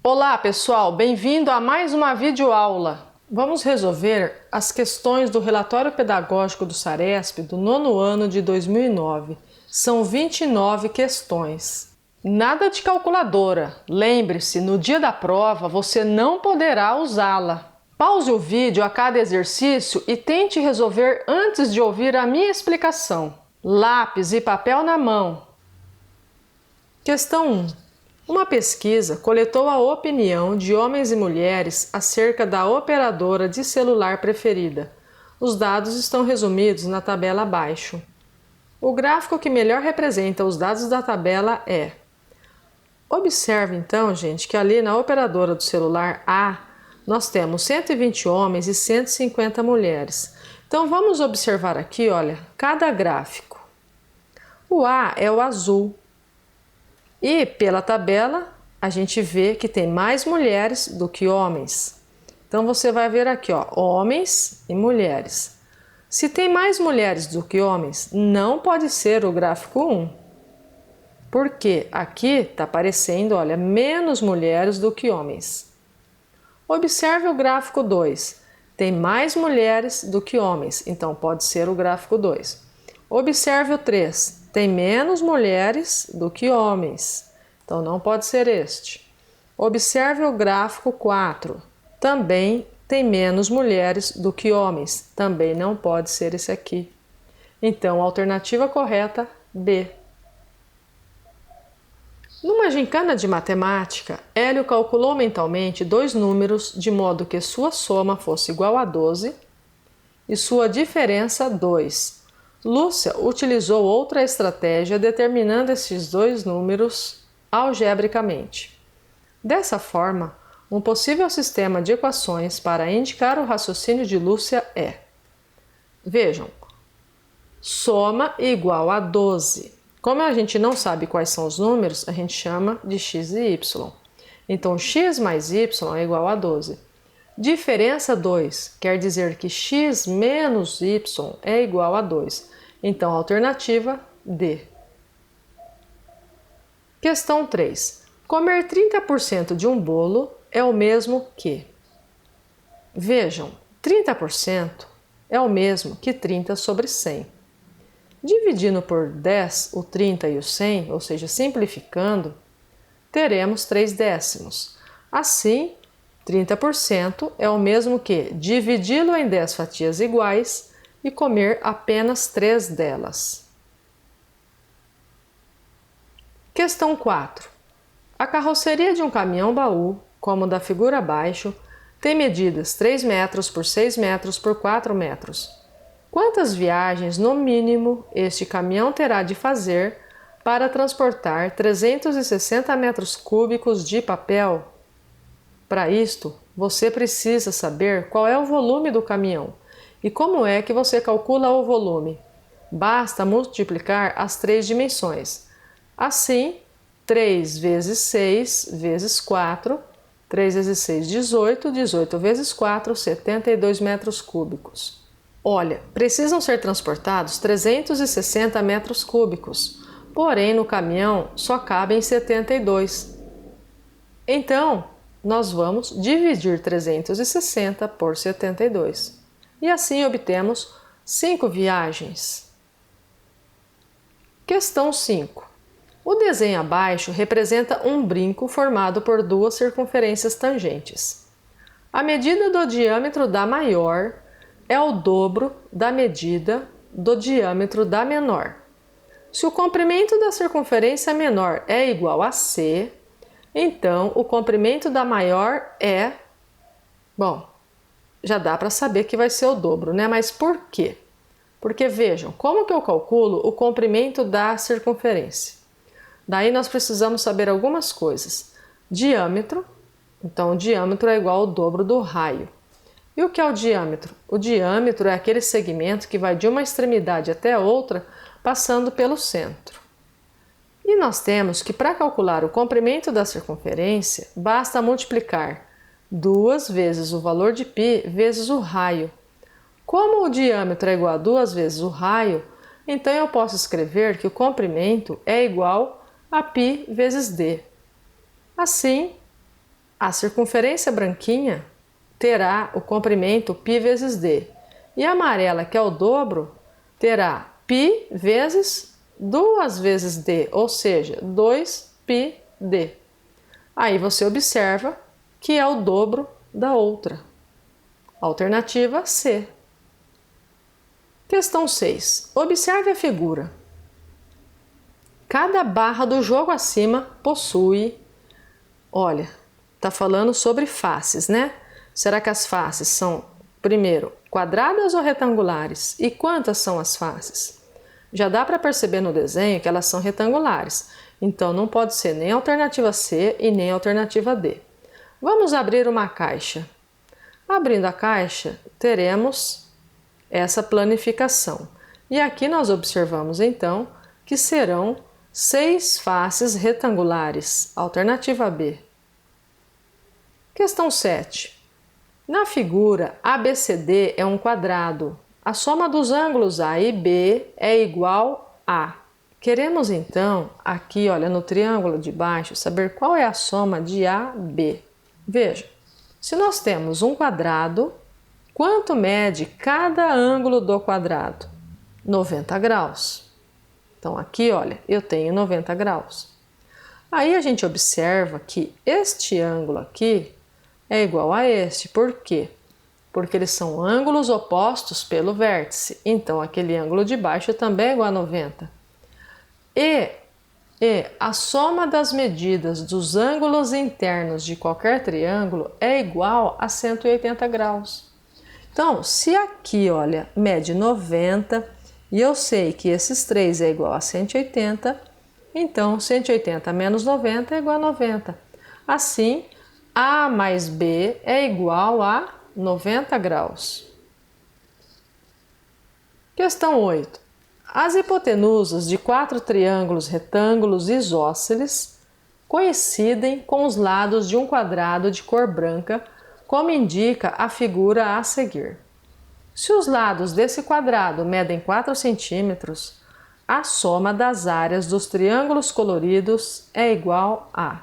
Olá pessoal, bem-vindo a mais uma videoaula. Vamos resolver as questões do relatório pedagógico do Saresp do nono ano de 2009. São 29 questões. Nada de calculadora. Lembre-se, no dia da prova você não poderá usá-la. Pause o vídeo a cada exercício e tente resolver antes de ouvir a minha explicação. Lápis e papel na mão. Questão 1. Uma pesquisa coletou a opinião de homens e mulheres acerca da operadora de celular preferida. Os dados estão resumidos na tabela abaixo. O gráfico que melhor representa os dados da tabela é... Observe então, gente, que ali na operadora do celular A, nós temos 120 homens e 150 mulheres. Então vamos observar aqui, olha, cada gráfico. O A é o azul. E pela tabela a gente vê que tem mais mulheres do que homens. Então você vai ver aqui, ó, homens e mulheres. Se tem mais mulheres do que homens, não pode ser o gráfico 1. Porque aqui está aparecendo, olha, menos mulheres do que homens. Observe o gráfico 2. Tem mais mulheres do que homens, então pode ser o gráfico 2. Observe o 3. Tem menos mulheres do que homens, então não pode ser este. Observe o gráfico 4. Também tem menos mulheres do que homens, também não pode ser esse aqui. Então, a alternativa correta, B. Numa gincana de matemática, Hélio calculou mentalmente dois números de modo que sua soma fosse igual a 12 e sua diferença 2. Lúcia utilizou outra estratégia determinando esses dois números algebricamente. Dessa forma, um possível sistema de equações para indicar o raciocínio de Lúcia é: vejam, soma igual a 12. Como a gente não sabe quais são os números, a gente chama de x e y. Então, x mais y é igual a 12. Diferença 2 quer dizer que x menos y é igual a 2. Então, alternativa D. Questão 3. Comer 30% de um bolo é o mesmo que... Vejam, 30% é o mesmo que 30 sobre 100. Dividindo por 10 o 30 e o 100, ou seja, simplificando, teremos 3 décimos. Assim, 30% é o mesmo que dividi-lo em 10 fatias iguais e comer apenas 3 delas. Questão 4. A carroceria de um caminhão-baú, como da figura abaixo, tem medidas 3 metros por 6 metros por 4 metros. Quantas viagens, no mínimo, este caminhão terá de fazer para transportar 360 metros cúbicos de papel? Para isto, você precisa saber qual é o volume do caminhão. E como é que você calcula o volume? Basta multiplicar as 3 dimensões. Assim, 3 vezes 6 vezes 4, 3 vezes 6, 18, 18 vezes 4, 72 metros cúbicos. Olha, precisam ser transportados 360 metros cúbicos, porém no caminhão só cabem 72. Então, nós vamos dividir 360 por 72. E assim obtemos 5 viagens. Questão 5. O desenho abaixo representa um brinco formado por duas circunferências tangentes. A medida do diâmetro da maior é o dobro da medida do diâmetro da menor. Se o comprimento da circunferência menor é igual a C, então o comprimento da maior é... Bom, já dá para saber que vai ser o dobro, né? Mas por quê? Porque vejam, como que eu calculo o comprimento da circunferência? Daí nós precisamos saber algumas coisas. Diâmetro, então o diâmetro é igual ao dobro do raio. E o que é o diâmetro? O diâmetro é aquele segmento que vai de uma extremidade até a outra, passando pelo centro. E nós temos que para calcular o comprimento da circunferência, basta multiplicar 2 vezes o valor de π vezes o raio. Como o diâmetro é igual a 2 vezes o raio, então eu posso escrever que o comprimento é igual a π vezes d. Assim, A circunferência branquinha terá o comprimento π vezes d. E a amarela, que é o dobro, terá π vezes 2 vezes d, ou seja, 2πd. Aí você observa que é o dobro da outra. Alternativa C. Questão 6. Observe a figura. Cada barra do jogo acima possui... Olha, está falando sobre faces, né? Será que as faces são, primeiro, quadradas ou retangulares? E quantas são as faces? Já dá para perceber no desenho que elas são retangulares. Então, não pode ser nem a alternativa C e nem a alternativa D. Vamos abrir uma caixa. Abrindo a caixa, teremos essa planificação. E aqui nós observamos, então, que serão 6 faces retangulares. Alternativa B. Questão 7. Na figura, ABCD é um quadrado. A soma dos ângulos A e B é igual a... Queremos, então, aqui, olha, no triângulo de baixo, saber qual é a soma de AB. Veja, se nós temos um quadrado, quanto mede cada ângulo do quadrado? 90 graus. Então, aqui, olha, eu tenho 90 graus. Aí a gente observa que este ângulo aqui é igual a este. Por quê? Porque eles são ângulos opostos pelo vértice. Então, aquele ângulo de baixo também é igual a 90. E a soma das medidas dos ângulos internos de qualquer triângulo é igual a 180 graus. Então, se aqui, olha, mede 90 e eu sei que esses 3 é igual a 180, então 180 menos 90 é igual a 90. Assim, A mais B é igual a 90 graus. Questão 8. As hipotenusas de 4 triângulos retângulos isósceles coincidem com os lados de um quadrado de cor branca, como indica a figura a seguir. Se os lados desse quadrado medem 4 centímetros, a soma das áreas dos triângulos coloridos é igual a...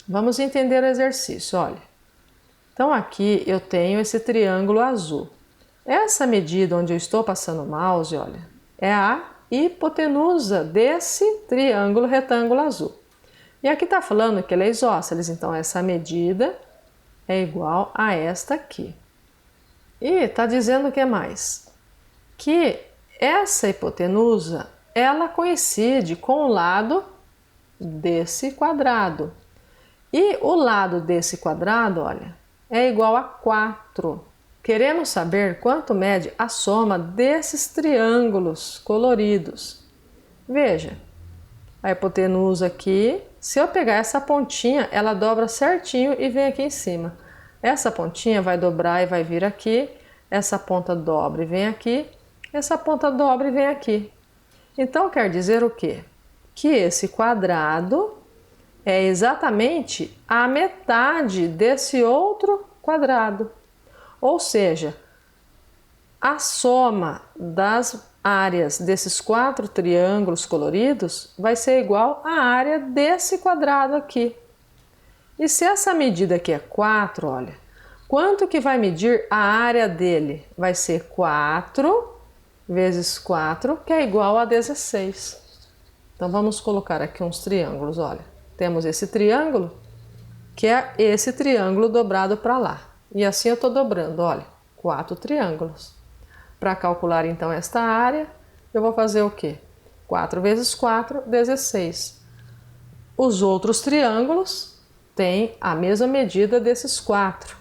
Vamos entender o exercício, olha. Então aqui eu tenho esse triângulo azul. Essa medida onde eu estou passando o mouse, olha, é a hipotenusa desse triângulo retângulo azul. E aqui está falando que ele é isósceles, então essa medida é igual a esta aqui. E está dizendo o que mais? Que essa hipotenusa, ela coincide com o lado desse quadrado. E o lado desse quadrado, olha, é igual a 4. Queremos saber quanto mede a soma desses triângulos coloridos. Veja, a hipotenusa aqui, se eu pegar essa pontinha, ela dobra certinho e vem aqui em cima. Essa pontinha vai dobrar e vai vir aqui, essa ponta dobra e vem aqui, essa ponta dobra e vem aqui. Então quer dizer o quê? Que esse quadrado é exatamente a metade desse outro quadrado. Ou seja, a soma das áreas desses 4 triângulos coloridos vai ser igual à área desse quadrado aqui. E se essa medida aqui é 4, olha, quanto que vai medir a área dele? Vai ser 4 vezes 4, que é igual a 16. Então vamos colocar aqui uns triângulos, olha. Temos esse triângulo, que é esse triângulo dobrado para lá. E assim eu estou dobrando, olha, 4 triângulos. Para calcular então esta área, eu vou fazer o quê? 4 vezes 4, 16. Os outros triângulos têm a mesma medida desses 4.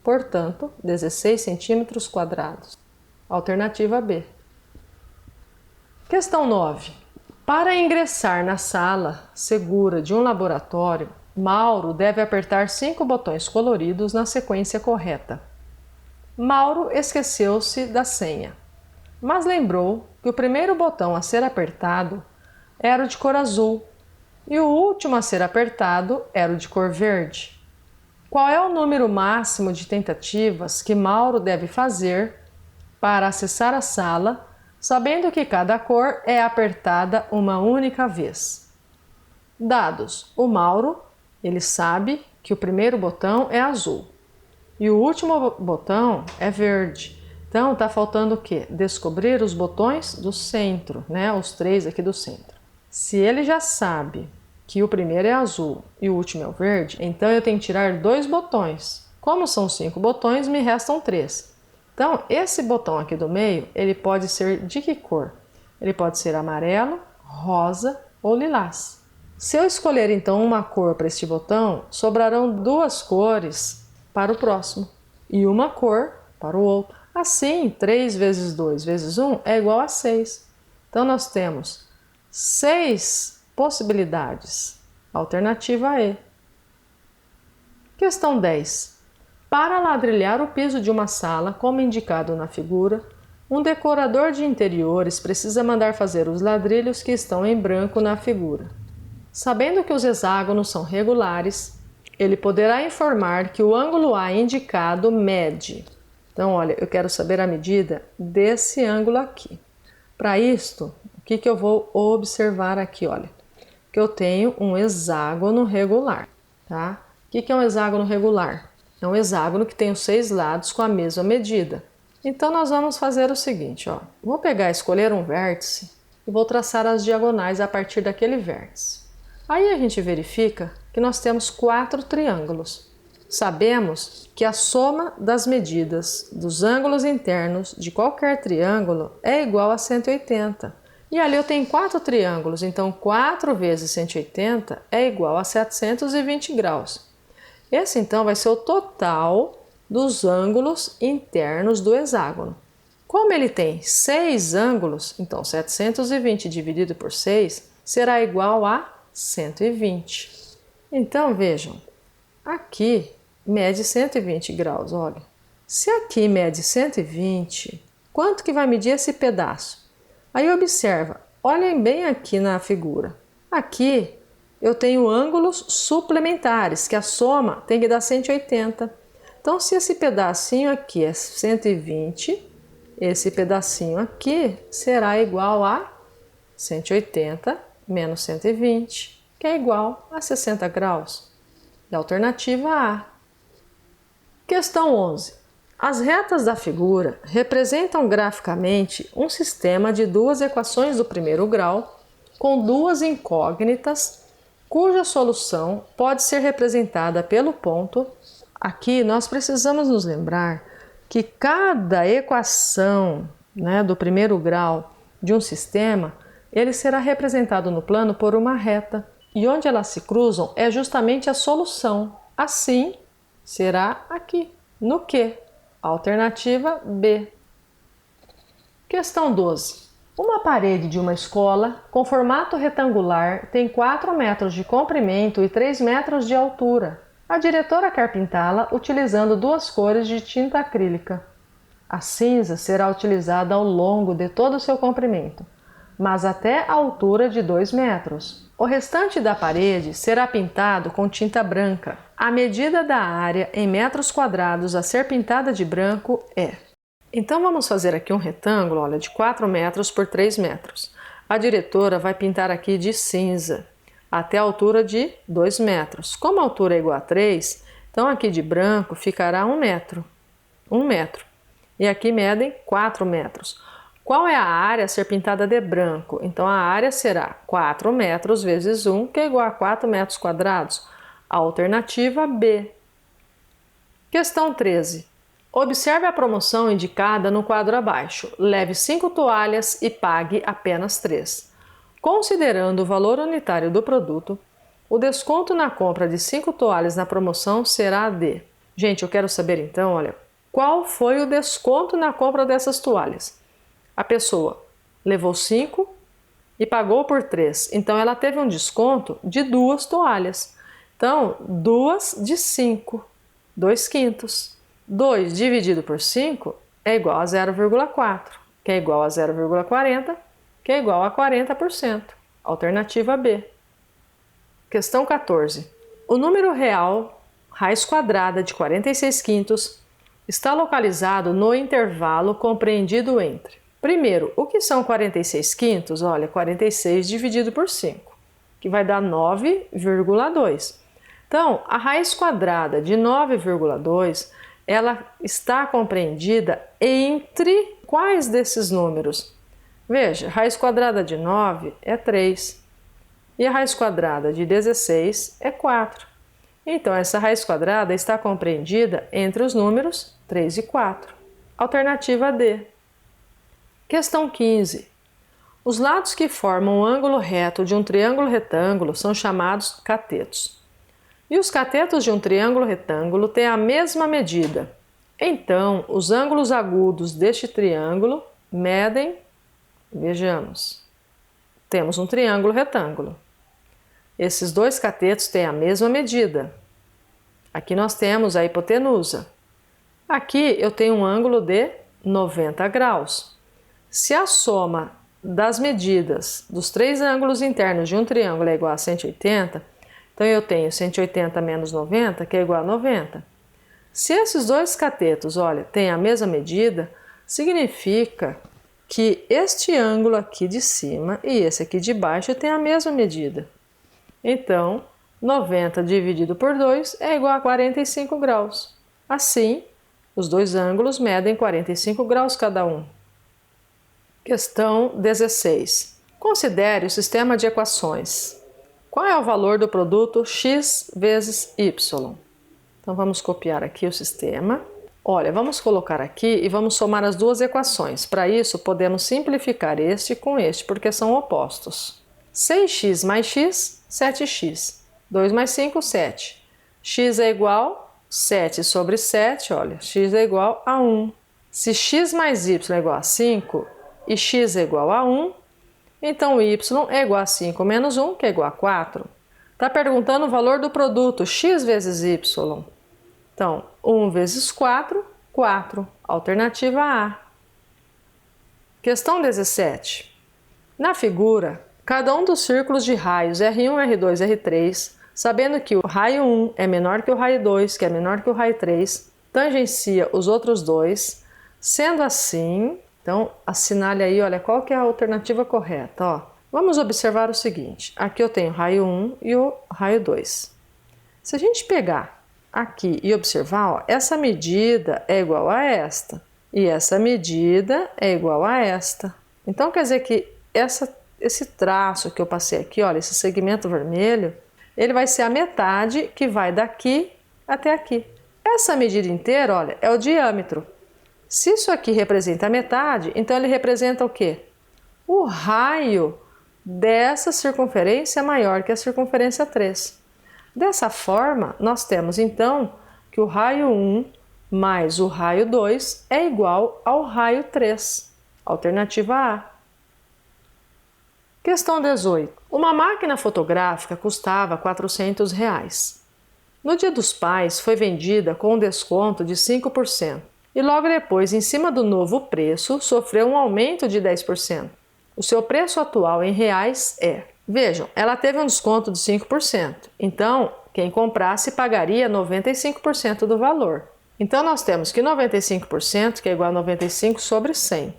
Portanto, 16 centímetros quadrados. Alternativa B. Questão 9. Para ingressar na sala segura de um laboratório, Mauro deve apertar 5 botões coloridos na sequência correta. Mauro esqueceu-se da senha, mas lembrou que o primeiro botão a ser apertado era o de cor azul e o último a ser apertado era o de cor verde. Qual é o número máximo de tentativas que Mauro deve fazer para acessar a sala, sabendo que cada cor é apertada uma única vez? Dados: o Mauro, ele sabe que o primeiro botão é azul e o último botão é verde. Então tá faltando o quê? Descobrir os botões do centro, né? Os 3 aqui do centro. Se ele já sabe que o primeiro é azul e o último é o verde, então eu tenho que tirar 2 botões. Como são 5 botões, me restam 3. Então esse botão aqui do meio, ele pode ser de que cor? Ele pode ser amarelo, rosa ou lilás. Se eu escolher então uma cor para este botão, sobrarão 2 cores para o próximo e uma cor para o outro. Assim, 3 vezes 2 vezes 1 é igual a 6. Então nós temos 6 possibilidades. Alternativa E. Questão 10. Para ladrilhar o piso de uma sala, como indicado na figura, um decorador de interiores precisa mandar fazer os ladrilhos que estão em branco na figura. Sabendo que os hexágonos são regulares, ele poderá informar que o ângulo A indicado mede. Então, olha, eu quero saber a medida desse ângulo aqui. Para isto, o que eu vou observar aqui? Olha, que eu tenho um hexágono regular, tá? O que é um hexágono regular? É um hexágono que tem os 6 lados com a mesma medida. Então, nós vamos fazer o seguinte, ó. Vou escolher um vértice e vou traçar as diagonais a partir daquele vértice. Aí a gente verifica que nós temos 4 triângulos. Sabemos que a soma das medidas dos ângulos internos de qualquer triângulo é igual a 180. E ali eu tenho 4 triângulos, então 4 vezes 180 é igual a 720 graus. Esse então vai ser o total dos ângulos internos do hexágono. Como ele tem 6 ângulos, então 720 dividido por 6 será igual a 120. Então vejam, aqui mede 120 graus, olha. Se aqui mede 120, quanto que vai medir esse pedaço? Aí observa, olhem bem aqui na figura. Aqui eu tenho ângulos suplementares, que a soma tem que dar 180. Então, se esse pedacinho aqui é 120, esse pedacinho aqui será igual a 180 menos 120, que é igual a 60 graus. E a alternativa A. Questão 11. As retas da figura representam graficamente um sistema de 2 equações do primeiro grau com 2 incógnitas, cuja solução pode ser representada pelo ponto. Aqui nós precisamos nos lembrar que cada equação, do primeiro grau de um sistema, ele será representado no plano por uma reta, e onde elas se cruzam é justamente a solução. Assim, será aqui, no Q. Alternativa B. Questão 12. Uma parede de uma escola com formato retangular tem 4 metros de comprimento e 3 metros de altura. A diretora quer pintá-la utilizando 2 cores de tinta acrílica. A cinza será utilizada ao longo de todo o seu comprimento, mas até a altura de 2 metros. O restante da parede será pintado com tinta branca. A medida da área em metros quadrados a ser pintada de branco é. Então vamos fazer aqui um retângulo, olha, de 4 metros por 3 metros. A diretora vai pintar aqui de cinza até a altura de 2 metros. Como a altura é igual a 3, então aqui de branco ficará 1 metro. 1 metro. E aqui medem 4 metros. Qual é a área a ser pintada de branco? Então a área será 4 metros vezes 1, que é igual a 4 metros quadrados. A alternativa B. Questão 13. Observe a promoção indicada no quadro abaixo. Leve 5 toalhas e pague apenas 3. Considerando o valor unitário do produto, o desconto na compra de 5 toalhas na promoção será de... Gente, eu quero saber então, olha, qual foi o desconto na compra dessas toalhas? A pessoa levou 5 e pagou por 3. Então, ela teve um desconto de 2 toalhas. Então, 2 de 5, 2 quintos. 2 dividido por 5 é igual a 0,4, que é igual a 0,40, que é igual a 40%. Alternativa B. Questão 14. O número real, raiz quadrada de 46 quintos, está localizado no intervalo compreendido entre... Primeiro, o que são 46 quintos? Olha, 46 dividido por 5, que vai dar 9,2. Então, a raiz quadrada de 9,2, ela está compreendida entre quais desses números? Veja, raiz quadrada de 9 é 3 e a raiz quadrada de 16 é 4. Então, essa raiz quadrada está compreendida entre os números 3 e 4. Alternativa D. Questão 15. Os lados que formam o ângulo reto de um triângulo retângulo são chamados catetos. E os catetos de um triângulo retângulo têm a mesma medida. Então, os ângulos agudos deste triângulo medem, vejamos, temos um triângulo retângulo. Esses dois catetos têm a mesma medida. Aqui nós temos a hipotenusa. Aqui eu tenho um ângulo de 90 graus. Se a soma das medidas dos três ângulos internos de um triângulo é igual a 180, então eu tenho 180 menos 90, que é igual a 90. Se esses dois catetos, olha, têm a mesma medida, significa que este ângulo aqui de cima e esse aqui de baixo têm a mesma medida. Então, 90 dividido por 2 é igual a 45 graus. Assim, os dois ângulos medem 45 graus cada um. Questão 16. Considere o sistema de equações. Qual é o valor do produto x vezes y? Então, vamos copiar aqui o sistema. Olha, vamos colocar aqui e vamos somar as duas equações. Para isso, podemos simplificar este com este, porque são opostos. 6x mais x, 7x. 2 mais 5, 7. X é igual a 7 sobre 7, olha, x é igual a 1. Se x mais y é igual a 5 e x é igual a 1, então y é igual a 5 menos 1, que é igual a 4. Está perguntando o valor do produto x vezes y. Então, 1 vezes 4, 4. Alternativa A. Questão 17. Na figura, cada um dos círculos de raios R1, R2 e R3, sabendo que o raio 1 é menor que o raio 2, que é menor que o raio 3, tangencia os outros dois. Sendo assim, então assinale aí, olha, qual que é a alternativa correta, ó. Vamos observar o seguinte, aqui eu tenho o raio 1 e o raio 2. Se a gente pegar aqui e observar, ó, essa medida é igual a esta, e essa medida é igual a esta. Então quer dizer que esse traço que eu passei aqui, olha, esse segmento vermelho, ele vai ser a metade que vai daqui até aqui. Essa medida inteira, olha, é o diâmetro. Se isso aqui representa a metade, então ele representa o quê? O raio dessa circunferência maior que a circunferência 3. Dessa forma, nós temos então que o raio 1 mais o raio 2 é igual ao raio 3. Alternativa A. Questão 18. Uma máquina fotográfica custava R$400. No Dia dos Pais foi vendida com um desconto de 5% e logo depois, em cima do novo preço, sofreu um aumento de 10%. O seu preço atual em reais é... Vejam, ela teve um desconto de 5%, então quem comprasse pagaria 95% do valor. Então nós temos que 95%, que é igual a 95 sobre 100.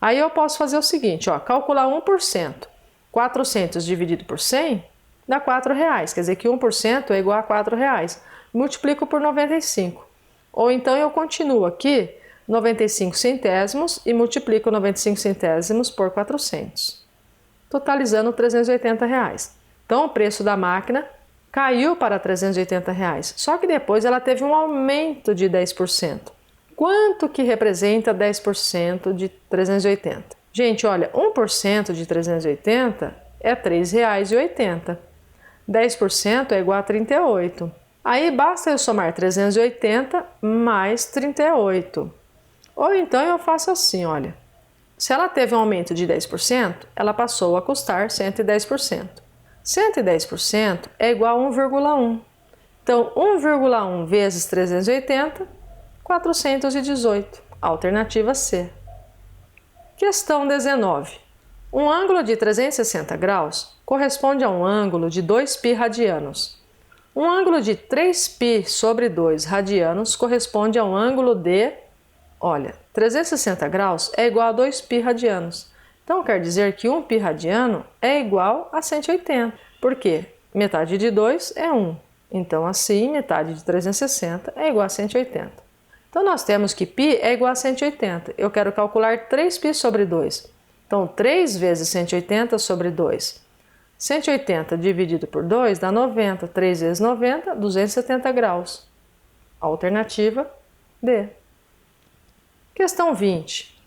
Aí eu posso fazer o seguinte, ó, calcular 1%. 400 dividido por 100 dá R$4, quer dizer que 1% é igual a R$4. Multiplico por 95. Ou então eu continuo aqui 95 centésimos e multiplico 95 centésimos por 400, totalizando R$380. Então o preço da máquina caiu para R$380, só que depois ela teve um aumento de 10%. Quanto que representa 10% de 380? Gente, olha, 1% de 380 é R$3,80. 10% é igual a 38. Aí basta eu somar 380 mais 38. Ou então eu faço assim, olha. Se ela teve um aumento de 10%, ela passou a custar 110%. 110% é igual a 1,1. Então, 1,1 vezes 380, 418. Alternativa C. Questão 19. Um ângulo de 360 graus corresponde a um ângulo de 2π radianos. Um ângulo de 3π sobre 2 radianos corresponde a um ângulo de, olha, 360 graus é igual a 2π radianos. Então quer dizer que 1π radiano é igual a 180. Por quê? Metade de 2 é 1. Então, assim, metade de 360 é igual a 180. Então, nós temos que π é igual a 180. Eu quero calcular 3π sobre 2. Então, 3 vezes 180 sobre 2. 180 dividido por 2 dá 90. 3 vezes 90, 270 graus. Alternativa D. Questão 20.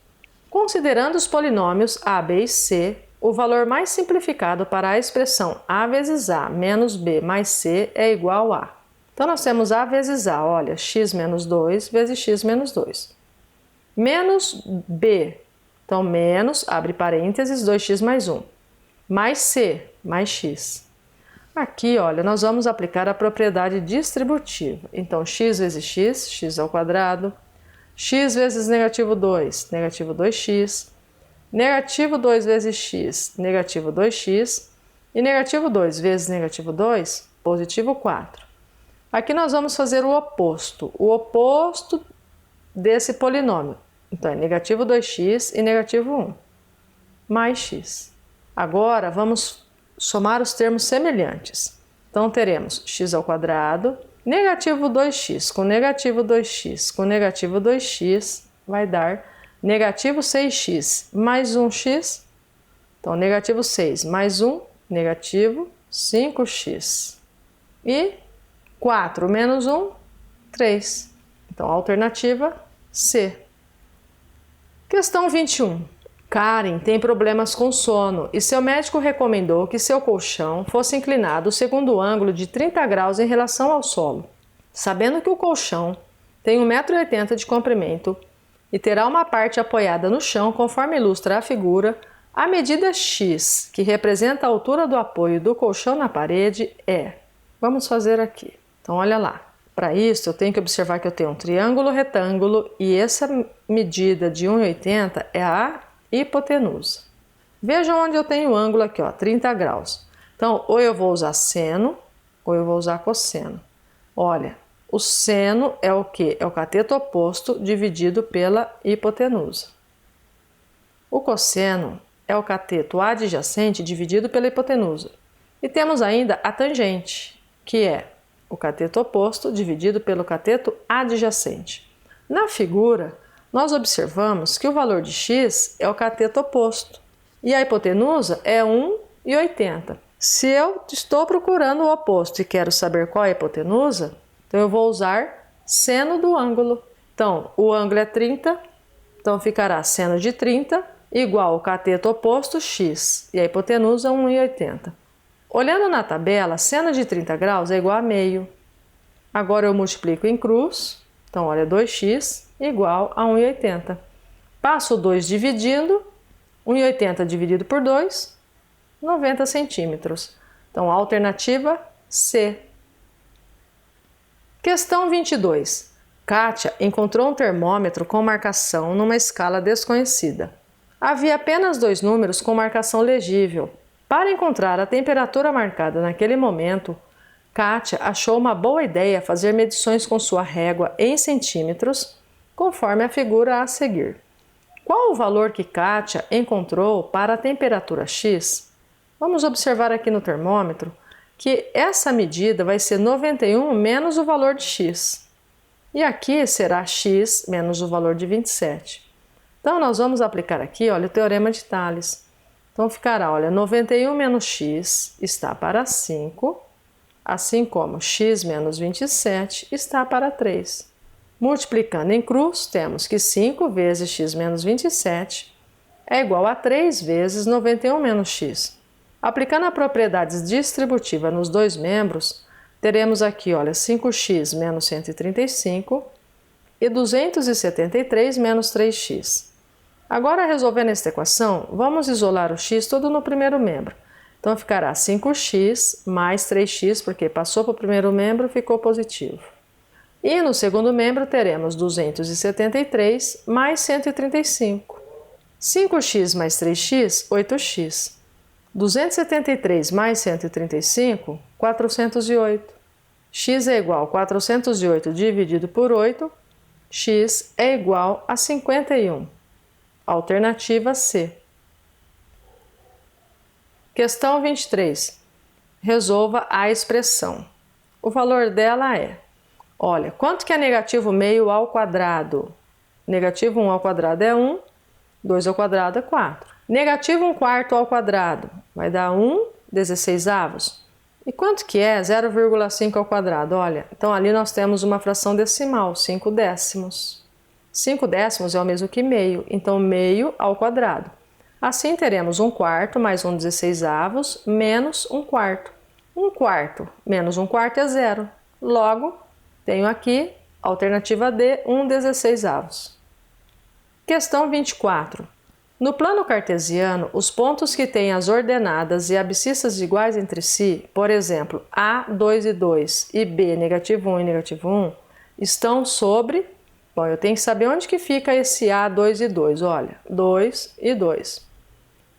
Considerando os polinômios a, b e c, o valor mais simplificado para a expressão a vezes a menos b mais c é igual a. Então, nós temos a vezes a, olha, x menos 2 vezes x menos 2. Menos b, então menos, abre parênteses, 2x mais 1. Mais c, mais x. Aqui, olha, nós vamos aplicar a propriedade distributiva. Então, x vezes x, x ao quadrado. X vezes negativo 2, negativo 2x. Negativo 2 vezes x, negativo 2x. E negativo 2 vezes negativo 2, positivo 4. Aqui nós vamos fazer o oposto desse polinômio. Então, é negativo 2x e negativo 1, mais x. Agora, vamos somar os termos semelhantes. Então, teremos x ao quadrado, negativo 2x com negativo 2x com negativo 2x vai dar negativo 6x mais 1x. Então, negativo 6 mais 1, negativo 5x. E 4 menos 1, 3. Então, alternativa C. Questão 21. Karen tem problemas com sono e seu médico recomendou que seu colchão fosse inclinado segundo o ângulo de 30 graus em relação ao solo. Sabendo que o colchão tem 1,80 m de comprimento e terá uma parte apoiada no chão, conforme ilustra a figura, a medida x, que representa a altura do apoio do colchão na parede, é... Vamos fazer aqui. Então, olha lá. Para isso, eu tenho que observar que eu tenho um triângulo retângulo e essa medida de 1,80 m é a hipotenusa. Vejam onde eu tenho o ângulo aqui, ó, 30 graus. Então, ou eu vou usar seno, ou eu vou usar cosseno. Olha, o seno é o quê? É o cateto oposto dividido pela hipotenusa. O cosseno é o cateto adjacente dividido pela hipotenusa. E temos ainda a tangente, que é o cateto oposto dividido pelo cateto adjacente. Na figura, nós observamos que o valor de x é o cateto oposto e a hipotenusa é 1,80. Se eu estou procurando o oposto e quero saber qual é a hipotenusa, então eu vou usar seno do ângulo. Então, o ângulo é 30, então ficará seno de 30 igual ao cateto oposto x e a hipotenusa 1,80. Olhando na tabela, seno de 30 graus é igual a meio. Agora eu multiplico em cruz, então olha, 2x igual a 1,80. Passo 2 dividindo, 1,80 dividido por 2, 90 centímetros. Então, a alternativa C. Questão 22. Kátia encontrou um termômetro com marcação numa escala desconhecida. Havia apenas 2 números com marcação legível. Para encontrar a temperatura marcada naquele momento, Kátia achou uma boa ideia fazer medições com sua régua em centímetros, conforme a figura a seguir. Qual o valor que Kátia encontrou para a temperatura X? Vamos observar aqui no termômetro que essa medida vai ser 91 menos o valor de X. E aqui será X menos o valor de 27. Então, nós vamos aplicar aqui, olha, o teorema de Tales. Então, ficará, olha, 91 menos x está para 5, assim como x menos 27 está para 3. Multiplicando em cruz, temos que 5 vezes x menos 27 é igual a 3 vezes 91 menos x. Aplicando a propriedade distributiva nos dois membros, teremos aqui, olha, 5x menos 135 e 273 menos 3x. Agora, resolvendo esta equação, vamos isolar o x todo no primeiro membro. Então, ficará 5x mais 3x, porque passou para o primeiro membro, ficou positivo. E no segundo membro, teremos 273 mais 135. 5x mais 3x, 8x. 273 mais 135, 408. X é igual a 408 dividido por 8, x é igual a 51. Alternativa C. Questão 23. Resolva a expressão O valor dela é, olha, quanto que é negativo meio ao quadrado? Negativo 1 ao quadrado é 1, 2 ao quadrado é 4. Negativo 1/4 ao quadrado vai dar 1/16. E quanto que é 0,5 ao quadrado? Olha, então ali nós temos uma fração decimal, 5 décimos. 5 décimos é o mesmo que meio, então meio ao quadrado. Assim teremos 1/4 mais 1/16 menos 1/4. 1/4 menos 1/4 é 0. Logo, tenho aqui, alternativa D, 1/16. Questão 24. No plano cartesiano, os pontos que têm as ordenadas e abscissas iguais entre si, por exemplo, A, 2 e 2 e B, negativo 1 e negativo 1, estão sobre... Bom, eu tenho que saber onde que fica esse A, 2 e 2. Olha, 2 e 2.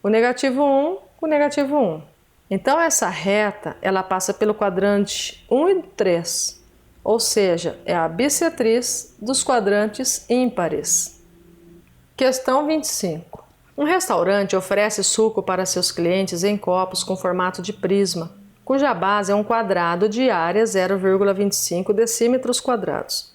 O negativo 1 com o negativo 1. Então, essa reta, ela passa pelo quadrante 1 e 3, ou seja, é a bissetriz dos quadrantes ímpares. Questão 25. Um restaurante oferece suco para seus clientes em copos com formato de prisma, cuja base é um quadrado de área 0,25 decímetros quadrados.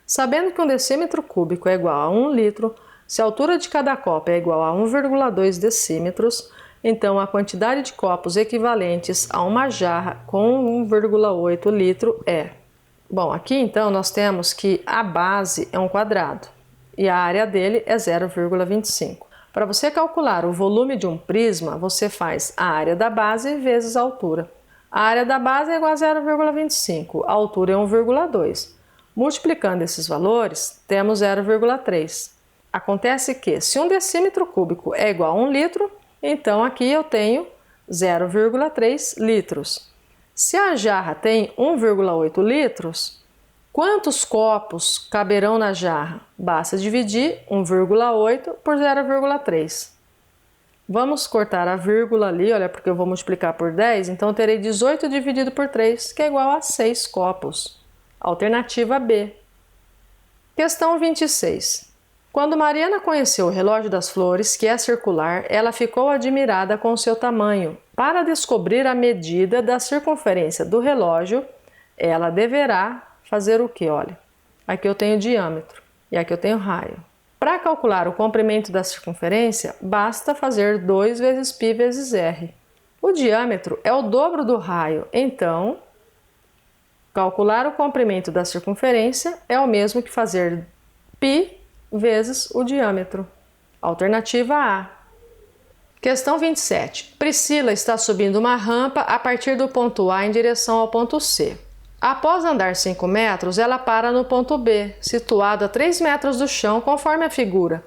Sabendo que um decímetro cúbico é igual a 1 litro, se a altura de cada copo é igual a 1,2 decímetros, então a quantidade de copos equivalentes a uma jarra com 1,8 litro é... Bom, aqui então nós temos que a base é um quadrado e a área dele é 0,25. Para você calcular o volume de um prisma, você faz a área da base vezes a altura. A área da base é igual a 0,25, a altura é 1,2. Multiplicando esses valores, temos 0,3. Acontece que, se um decímetro cúbico é igual a 1 litro, então aqui eu tenho 0,3 litros. Se a jarra tem 1,8 litros, quantos copos caberão na jarra? Basta dividir 1,8 por 0,3. Vamos cortar a vírgula ali, olha, porque eu vou multiplicar por 10, então eu terei 18 dividido por 3, que é igual a 6 copos. Alternativa B. Questão 26. Quando Mariana conheceu o relógio das flores, que é circular, ela ficou admirada com seu tamanho. Para descobrir a medida da circunferência do relógio, ela deverá fazer o que? Olha, aqui eu tenho diâmetro e aqui eu tenho raio. Para calcular o comprimento da circunferência, basta fazer 2 vezes π vezes r. O diâmetro é o dobro do raio, então, calcular o comprimento da circunferência é o mesmo que fazer π vezes o diâmetro. Alternativa A. Questão 27. Priscila está subindo uma rampa a partir do ponto A em direção ao ponto C. Após andar 5 metros, ela para no ponto B, situado a 3 metros do chão, conforme a figura.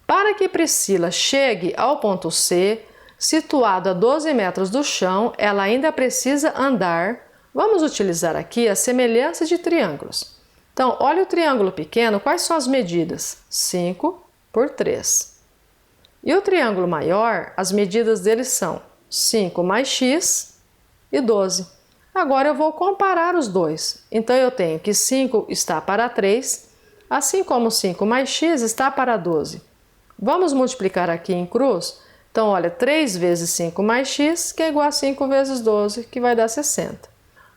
Para que Priscila chegue ao ponto C, situado a 12 metros do chão, ela ainda precisa andar. Vamos utilizar aqui a semelhança de triângulos. Então, olha o triângulo pequeno, quais são as medidas? 5 por 3. E o triângulo maior, as medidas dele são 5 mais x e 12. Agora eu vou comparar os dois. Então eu tenho que 5 está para 3, assim como 5 mais x está para 12. Vamos multiplicar aqui em cruz? Então olha, 3 vezes 5 mais x, que é igual a 5 vezes 12, que vai dar 60.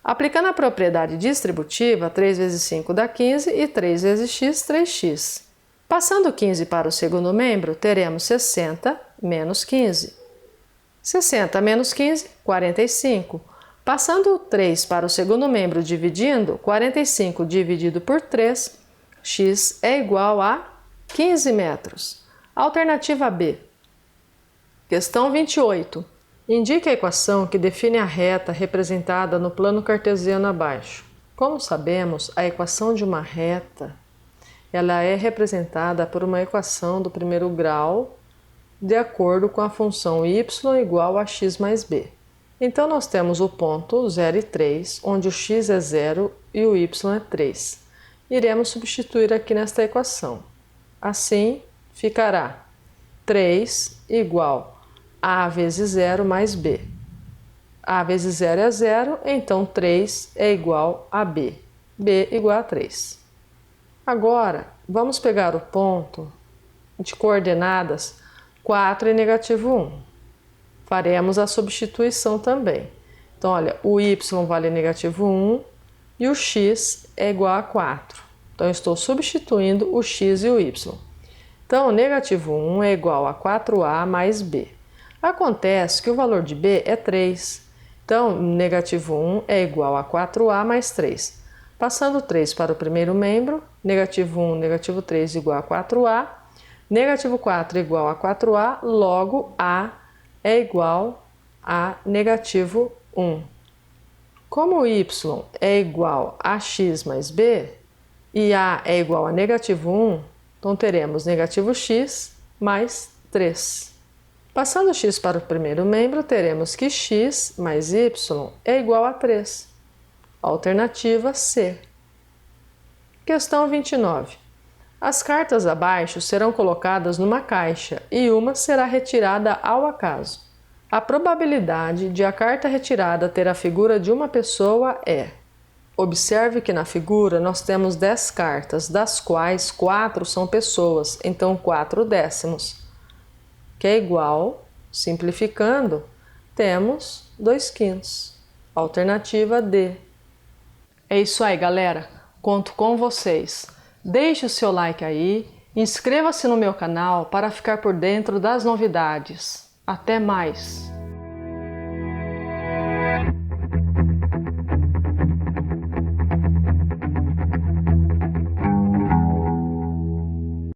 Aplicando a propriedade distributiva, 3 vezes 5 dá 15 e 3 vezes x, 3x. Passando 15 para o segundo membro, teremos 60 menos 15. 60 menos 15, 45. Passando o 3 para o segundo membro dividindo, 45 dividido por 3, x é igual a 15 metros. Alternativa B. Questão 28. Indique a equação que define a reta representada no plano cartesiano abaixo. Como sabemos, a equação de uma reta ela é representada por uma equação do primeiro grau de acordo com a função y igual a x mais b. Então, nós temos o ponto 0 e 3, onde o x é 0 e o y é 3. Iremos substituir aqui nesta equação. Assim, ficará 3 igual a vezes 0 mais b. A vezes 0 é 0, então 3 é igual a b. b igual a 3. Agora, vamos pegar o ponto de coordenadas 4 e negativo 1. Faremos a substituição também. Então, olha, o y vale negativo 1, e o x é igual a 4. Então, eu estou substituindo o x e o y. Então, negativo 1 é igual a 4a mais b. Acontece que o valor de b é 3. Então, negativo 1 é igual a 4a mais 3. Passando 3 para o primeiro membro, negativo 1, negativo 3 igual a 4a. Negativo 4 igual a 4a, logo a é igual a negativo 1. Como y é igual a x mais b e a é igual a negativo 1, então teremos negativo x mais 3. Passando x para o primeiro membro, teremos que x mais y é igual a 3. Alternativa C. Questão 29. As cartas abaixo serão colocadas numa caixa e uma será retirada ao acaso. A probabilidade de a carta retirada ter a figura de uma pessoa é... Observe que na figura nós temos 10 cartas, das quais 4 são pessoas, então 4 décimos, que é igual, simplificando, temos 2/5. Alternativa D. É isso aí, galera. Conto com vocês. Deixe o seu like aí, inscreva-se no meu canal para ficar por dentro das novidades. Até mais!